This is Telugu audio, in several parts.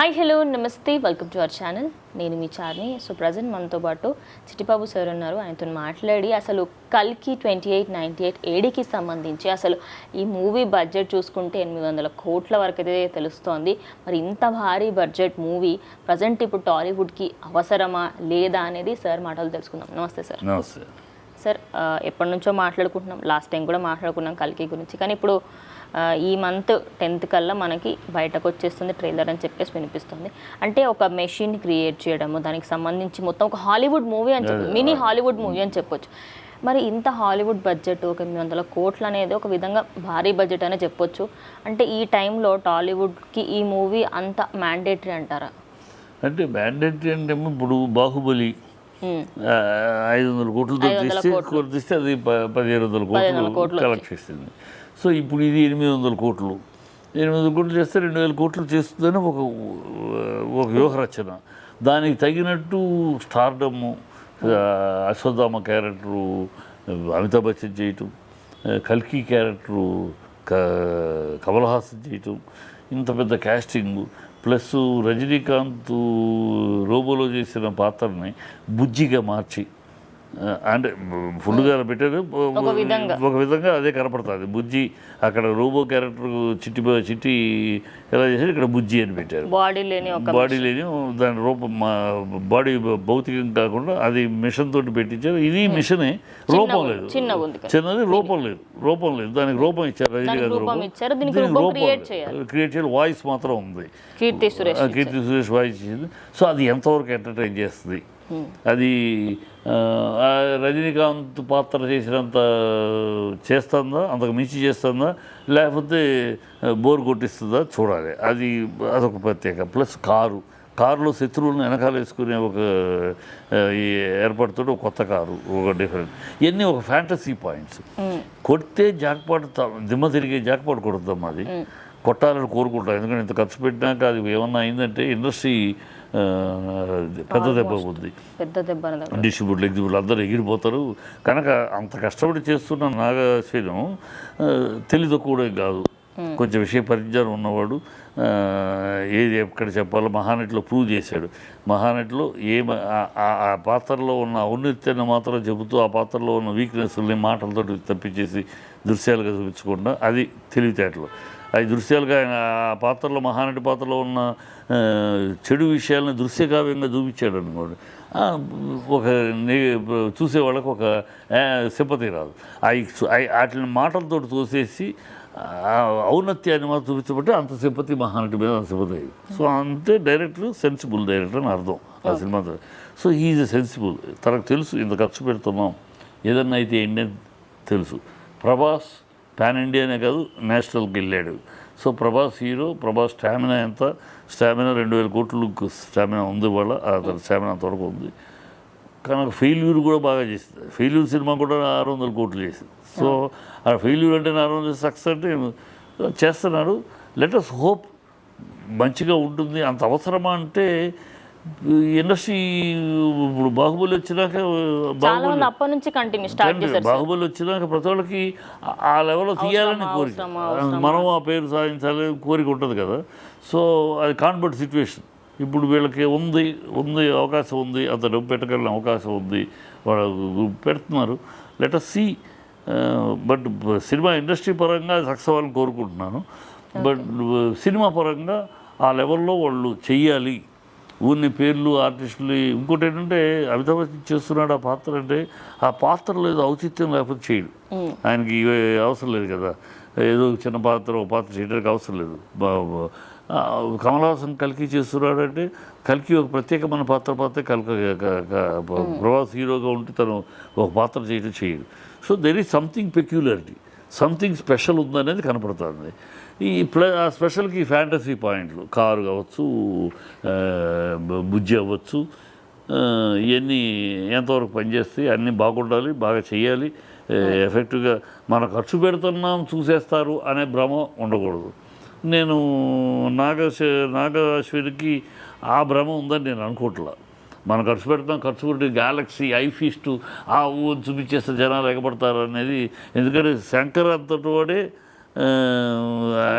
హాయ్ హలో నమస్తే వెల్కమ్ టు అవర్ ఛానల్. నేను మీ చార్ని. సో ప్రజెంట్ మనతో పాటు చిట్టిబాబు సార్ ఉన్నారు. ఆయనతో మాట్లాడి అసలు కల్కి 2898 ఏడీకి సంబంధించి అసలు ఈ మూవీ బడ్జెట్ చూసుకుంటే 800 కోట్ల వరకు అయితే తెలుస్తోంది. మరి ఇంత భారీ బడ్జెట్ మూవీ ప్రజెంట్ ఇప్పుడు టాలీవుడ్కి అవసరమా లేదా అనేది సార్ మాటలు తెలుసుకుందాం. నమస్తే సార్. నమస్తే సార్. ఎప్పటి నుంచో మాట్లాడుకుంటున్నాం, లాస్ట్ టైం కూడా మాట్లాడుకున్నాం కల్కి గురించి. కానీ ఇప్పుడు ఈ మంత్ 10th కల్లా మనకి బయటకు వచ్చేస్తుంది ట్రైలర్ అని చెప్పేసి వినిపిస్తుంది. అంటే ఒక మెషిన్ క్రియేట్ చేయడము, దానికి సంబంధించి మొత్తం ఒక హాలీవుడ్ మూవీ అని చెప్పొచ్చు, మినీ హాలీవుడ్ మూవీ అని చెప్పొచ్చు. మరి ఇంత హాలీవుడ్ బడ్జెట్ ఒక 800 కోట్లు అనేది ఒక విధంగా భారీ బడ్జెట్ అనే చెప్పొచ్చు. అంటే ఈ టైంలో టాలీవుడ్కి ఈ మూవీ అంత మ్యాండేటరీ అంటారా? అంటే మ్యాండేటరీ అంటే ఇప్పుడు బాహుబలి 500 కోట్లతో తీస్తే అది 1500 కోట్లు కలెక్ట్ చేస్తుంది. సో ఇప్పుడు ఇది 800 కోట్లు చేస్తే 2000 కోట్లు చేస్తుందని ఒక వ్యూహరచన. దానికి తగినట్టు స్టార్డమ్, అశ్వత్థామ క్యారెక్టరు అమితాబ్ బచ్చన్ చేయటం, కల్కి క్యారెక్టరు కమల్ హాసన్ చేయటం, ఇంత పెద్ద క్యాస్టింగ్, ప్లస్ రజనీకాంత్ రోబోలో చేసిన పాత్రని బుజ్జిగా మార్చి, అంటే ఫుల్గా పెట్టారు. ఒక విధంగా అదే కనపడుతుంది. బుజ్జి అక్కడ రోబో క్యారెక్టర్ చిట్టి ఎలా చేశారు, ఇక్కడ బుజ్జి అని పెట్టారు. బాడీ లేని దాని రూపం, బాడీ భౌతికం కాకుండా అది మిషన్ తోటి పెట్టించారు. ఇది మిషనే, రూపం లేదు, చిన్నది రూపం లేదు దానికి రూపం ఇచ్చారు. రజనీకాంత్ క్రియేట్ చేయాలి, వాయిస్ మాత్రం ఉంది, కీర్తి సురేష్ వాయిస్ ఇచ్చింది. సో అది ఎంతవరకు ఎంటర్టైన్ చేస్తుంది, అది రజనీకాంత్ పాత్ర చేసినంత చేస్తుందా, అంతకు మించి చేస్తుందా, లేకపోతే బోర్ కొట్టిస్తుందా చూడాలి. అదొక ప్రత్యేక. ప్లస్ కారులో శత్రువులను వెనకాల వేసుకునే ఒక ఏర్పడుతుంటే ఒక కొత్త కారు, ఒక డిఫరెంట్, ఇవన్నీ ఒక ఫ్యాంటసీ పాయింట్స్. కొడితే జాక్పాట్, దిమ్మ తిరిగే జాక్పాట్ కొడుతాం. అది కొట్టాలని కోరుకుంటాం. ఎందుకంటే ఇంత ఖర్చు పెట్టినాక అది ఏమన్నా అయిందంటే ఇండస్ట్రీ పెద్ద దెబ్బ ఉంది. డిస్ట్రిబ్యూటర్లు, ఎగ్జిబ్యూటర్లు అందరూ ఎగిరిపోతారు. కనుక అంత కష్టపడి చేస్తున్న నాగశ్వరం తెలివి తక్కువ కాదు, కొంచెం విషయ పరిజ్ఞానం ఉన్నవాడు. ఏది ఎక్కడ చెప్పాలో మహానటిలో ప్రూవ్ చేశాడు. మహానటిలో ఆ పాత్రలో ఉన్న ఔన్నత్యాన్ని మాత్రం చెబుతూ ఆ పాత్రలో ఉన్న వీక్నెస్ని మాటలతో తప్పించేసి దృశ్యాలుగా చూపించకుండా, అది తెలివితేటలు. అది దృశ్యాలుగా ఆ పాత్రలో, మహానటి పాత్రలో ఉన్న చెడు విషయాలను దృశ్యకావ్యంగా చూపించాడు అనుకోండి, ఒక చూసేవాళ్ళకి ఒక సింపతి రాదు. వాటిని మాటలతో తోసేసి ఔన్నత్యాన్ని మాత్రం చూపించబట్టి అంత సింపతి మహానటి మీద అంత సింపతి అయ్యింది. సో అంతే డైరెక్టర్ సెన్సిబుల్ డైరెక్టర్ అని అర్థం ఆ సినిమా. So he's sensible. తనకు తెలుసు ఇంత ఖర్చు పెడుతున్నాం, ఏదన్నా అయితే ఇండియన్ తెలుసు. ప్రభాస్ పాన్ ఇండియానే కాదు, నేషనల్కి వెళ్ళాడు. So Prabhas hero, Prabhas stamina ఎంత, స్టామినా 2000 కోట్లు స్టామినా ఉంది వాళ్ళ, అతని స్టామినా అంతవరకు ఉంది. కనుక ఫెయిల్యూర్ కూడా బాగా చేసింది. ఫెయిల్యూర్ సినిమా కూడా 600 కోట్లు చేసింది. సో ఆ ఫెయిల్యూర్ అంటే 600, సక్సెస్ అంటే చేస్తున్నాడు. లెట్ అస్ హోప్ మంచిగా ఉంటుంది. అంత అవసరమా అంటే ఇండస్ట్రీ ఇప్పుడు బాహుబలి వచ్చినాక బాహుబలి వచ్చినాక ప్రతి వాళ్ళకి ఆ లెవెల్లో తీయాలని కోరిక, మనం ఆ పేరు సాధించాలని కోరిక ఉంటుంది కదా. సో అది కాన్వర్ట్ సిచ్యువేషన్. ఇప్పుడు వీళ్ళకి ఉంది అవకాశం ఉంది, అంత డబ్బు పెట్టగలిగిన అవకాశం ఉంది, వాళ్ళు పెడుతున్నారు. Let us see. But cinema industry పరంగా సక్సెస్ అవ్వాలని కోరుకుంటున్నాను. బట్ సినిమా పరంగా ఆ లెవెల్లో వాళ్ళు చెయ్యాలి. ఊరిని పేర్లు, ఆర్టిస్టులు. ఇంకోటి ఏంటంటే అమితాబ్ బచ్చన్ చేస్తున్నాడు ఆ పాత్ర అంటే ఆ పాత్రలో ఏదో ఔచిత్యం లేకపోతే చేయడు. ఆయనకి అవసరం లేదు కదా, ఏదో చిన్న పాత్ర ఒక పాత్ర చేయడానికి అవసరం లేదు. కమల్ హాసన్ కల్కి చేస్తున్నాడు అంటే కల్కి ఒక ప్రత్యేకమైన పాత్ర ప్రభాస్ హీరోగా ఉంటే తను ఒక పాత్ర చేయడు. So there is something peculiarity, something special ఉందనేది కనపడుతుంది. ఆ స్పెషల్కి ఫ్యాంటసీ పాయింట్లు, కారు కావచ్చు, బుజ్జి అవ్వచ్చు, ఇవన్నీ ఎంతవరకు పనిచేస్తాయి, అన్నీ బాగుండాలి, బాగా చేయాలి, ఎఫెక్టివ్గా. మనం ఖర్చు పెడుతున్నాం చూసేస్తారు అనే భ్రమ ఉండకూడదు. నేను నాగశ్వరికి ఆ భ్రమ ఉందని నేను అనుకోవట్లా. మనం ఖర్చు పెట్టి గ్యాలక్సీ, ఐఫీస్టు చూపించేస్తే జనాలు ఎగబడతారు అనేది. ఎందుకంటే శంకర్ అంతటి వాడే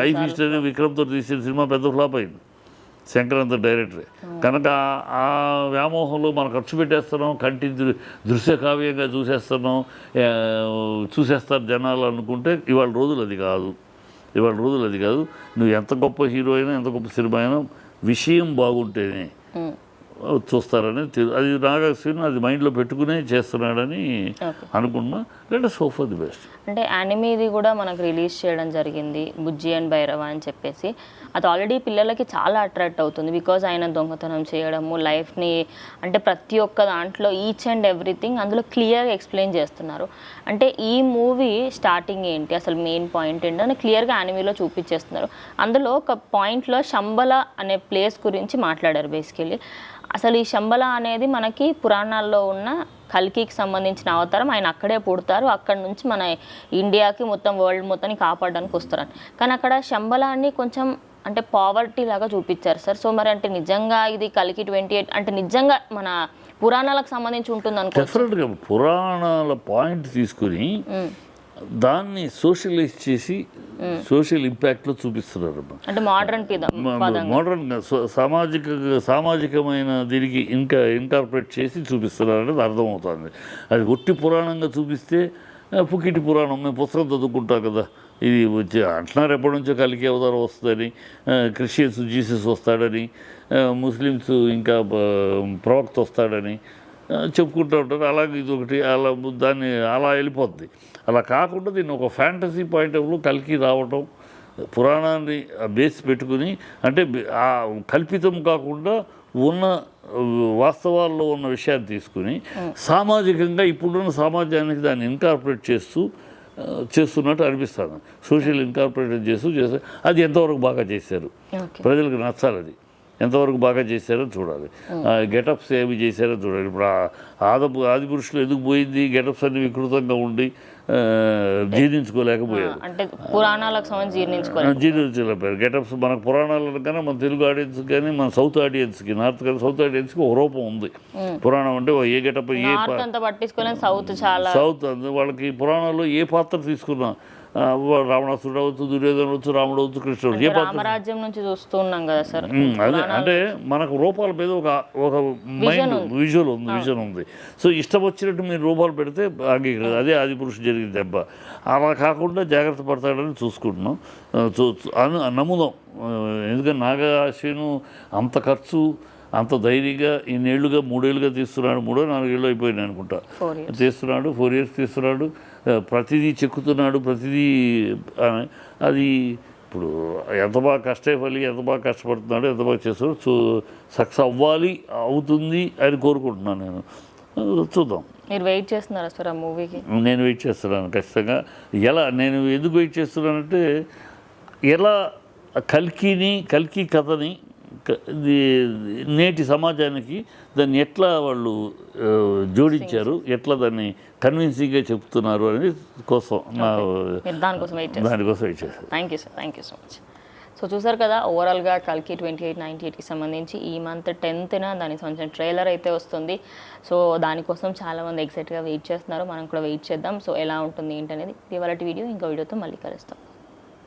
ఐఫీస్ట్ అనే విక్రమ్తో తీసిన సినిమా పెద్ద ఫ్లాప్ అయింది. శంకర్ డైరెక్టరే కనుక ఆ వ్యామోహంలో మనం ఖర్చు పెట్టేస్తున్నాం, కంటి దృశ్య కావ్యంగా చూసేస్తారు జనాలు అనుకుంటే ఇవాళ రోజులు అది కాదు. నువ్వు ఎంత గొప్ప హీరో అయినా, ఎంత గొప్ప సినిమా అయినా విషయం బాగుంటేనే చూస్తారని అది నాగశ్విన్ అది మైండ్లో పెట్టుకునే చేస్తున్నాడని అనుకున్నా. లేదా సోఫా ది బెస్ట్. అంటే యానిమేది కూడా మనకు రిలీజ్ చేయడం జరిగింది, బుజ్జి అండ్ భైరవ అని చెప్పేసి. అది ఆల్రెడీ పిల్లలకి చాలా అట్రాక్ట్ అవుతుంది. బికాజ్ ఆయన దొంగతనం చేయడము, లైఫ్ని అంటే ప్రతి ఒక్క దాంట్లో ఈచ్ అండ్ ఎవ్రీథింగ్ అందులో క్లియర్గా ఎక్స్ప్లెయిన్ చేస్తున్నారు. అంటే ఈ మూవీ స్టార్టింగ్ ఏంటి, అసలు మెయిన్ పాయింట్ ఏంటి అని క్లియర్గా యానిమేలో చూపించేస్తున్నారు. అందులో ఒక పాయింట్లో శంబల అనే ప్లేస్ గురించి మాట్లాడారు బేసికలీ. అసలు ఈ శంబల అనేది మనకి పురాణాల్లో ఉన్న కల్కికి సంబంధించిన అవతారం. ఆయన అక్కడే పుడతారు, అక్కడ నుంచి మన ఇండియాకి మొత్తం వరల్డ్ మొత్తాన్ని కాపాడడానికి వస్తారు. కానీ అక్కడ శంబలాన్ని కొంచెం అంటే పావర్టీ లాగా చూపించారు సార్. సో మరి అంటే నిజంగా ఇది కల్కి 28 అంటే నిజంగా మన పురాణాలకు సంబంధించి ఉంటుంది అనుకో. డెఫినెట్గా పురాణాల పాయింట్ తీసుకుని దాన్ని సోషలైజ్ చేసి సోషల్ ఇంపాక్ట్లో చూపిస్తున్నారు. అంటే మోడర్న్ సామాజికమైన దీనికి ఇన్కార్పొరేట్ చేసి చూపిస్తున్నారు అనేది అర్థమవుతుంది. అది ఒట్టి పురాణంగా చూపిస్తే పుకిటి పురాణం మేము పుస్తకం చదువుకుంటాం కదా, ఇది వచ్చి అంటున్నారు ఎప్పటి నుంచో కలికి అవతారం వస్తుందని, క్రిస్టియన్స్ జీసస్ వస్తాడని, ముస్లిమ్స్ ఇంకా ప్రవక్త వస్తాడని చెప్పుకుంటూ ఉంటారు. అలాగే ఇది ఒకటి దాన్ని అలా వెళ్ళిపోద్ది. అలా కాకుండా దీన్ని ఒక ఫ్యాంటసీ పాయింట్ ఆఫ్ వ్యూ కలికి రావటం, పురాణాన్ని బేస్ పెట్టుకుని అంటే ఆ కల్పితం కాకుండా ఉన్న వాస్తవాల్లో ఉన్న విషయాన్ని తీసుకుని సామాజికంగా ఇప్పుడున్న సమాజానికి దాన్ని ఇన్కార్పొరేట్ చేస్తున్నట్టు అనిపిస్తుంది. సోషల్ ఇన్కార్పొరేట్ చేస్తూ అది ఎంతవరకు బాగా చేశారు, ప్రజలకు నచ్చాలి. అది ఎంతవరకు బాగా చేశారో చూడాలి. గెటప్స్ ఏమి చేశారో చూడాలి. ఇప్పుడు ఆది పురుషులు ఎందుకు పోయింది, గెటప్స్ అన్ని వికృతంగా ఉండి జీర్ణించుకోలేకపోయారు. అంటే పురాణాలకు సంబంధించి జీర్ణించలేకపోయారు. గెటప్స్ మన పురాణాల కన్నా మన తెలుగు ఆడియన్స్ కానీ మన సౌత్ ఆడియన్స్కి, నార్త్ కానీ సౌత్ ఆడియన్స్కి ఒక రూపం ఉంది. పురాణం అంటే ఏ గెటప్ సౌత్ వాళ్ళకి పురాణాల్లో ఏ పాత్ర తీసుకున్నా రావణాసుడు అవచ్చు, దుర్యోధన అవచ్చు, రాముడు అవచ్చు, కృష్ణుడు ఏ పాత్ర రామరాజ్యం నుంచి చూస్తున్నాం కదా సార్. అదే అంటే మనకు రూపాల మీద ఒక మైండ్ విజువల్ ఉంది. సో ఇష్టం వచ్చినట్టు మీరు రూపాలు పెడితే అదే ఆది పురుషుడు జరిగిన దెబ్బ. అలా కాకుండా జాగ్రత్త పడతాడని చూసుకుంటున్నాం, నమ్ముదాం. ఎందుకంటే నాగశ్విన్ అంత ఖర్చు అంత ధైర్యంగా ఇన్నేళ్లుగా 3 ఏళ్ళుగా తీస్తున్నాడు, 3-4 ఏళ్ళు అయిపోయింది అనుకుంటా తీస్తున్నాడు, 4 years తీస్తున్నాడు, ప్రతిదీ చెక్కుతున్నాడు, ప్రతిదీ అది ఇప్పుడు ఎంత బాగా ఎంత బాగా కష్టపడుతున్నాడు, ఎంత బాగా చేస్తున్నాడు, సక్సెస్ అవుతుంది అని కోరుకుంటున్నాను నేను. చూద్దాం. మీరు వెయిట్ చేస్తున్నారా సార్ ఆ మూవీకి? నేను వెయిట్ చేస్తున్నాను ఖచ్చితంగా. నేను ఎందుకు వెయిట్ చేస్తున్నానంటే ఎలా కల్కి కథని నేటి సమాజానికి దాన్ని ఎట్లా వాళ్ళు జోడించారు, ఎట్లా దాన్ని కన్విన్సింగ్గా చెప్తున్నారు అనేది కోసం దానికోసం వెయిట్ చేశారు. Thank you so much. So చూసారు కదా, ఓవరాల్గా కల్కి 2898కి సంబంధించి ఈ మంత్ 10th దానికి సంబంధించిన ట్రైలర్ అయితే వస్తుంది. సో దానికోసం చాలామంది ఎక్సైట్గా వెయిట్ చేస్తున్నారు, మనం కూడా వెయిట్ చేద్దాం. సో ఎలా ఉంటుంది ఏంటనేది ఇవాళ వీడియో, ఇంకో వీడియోతో మళ్ళీ కలుస్తాం.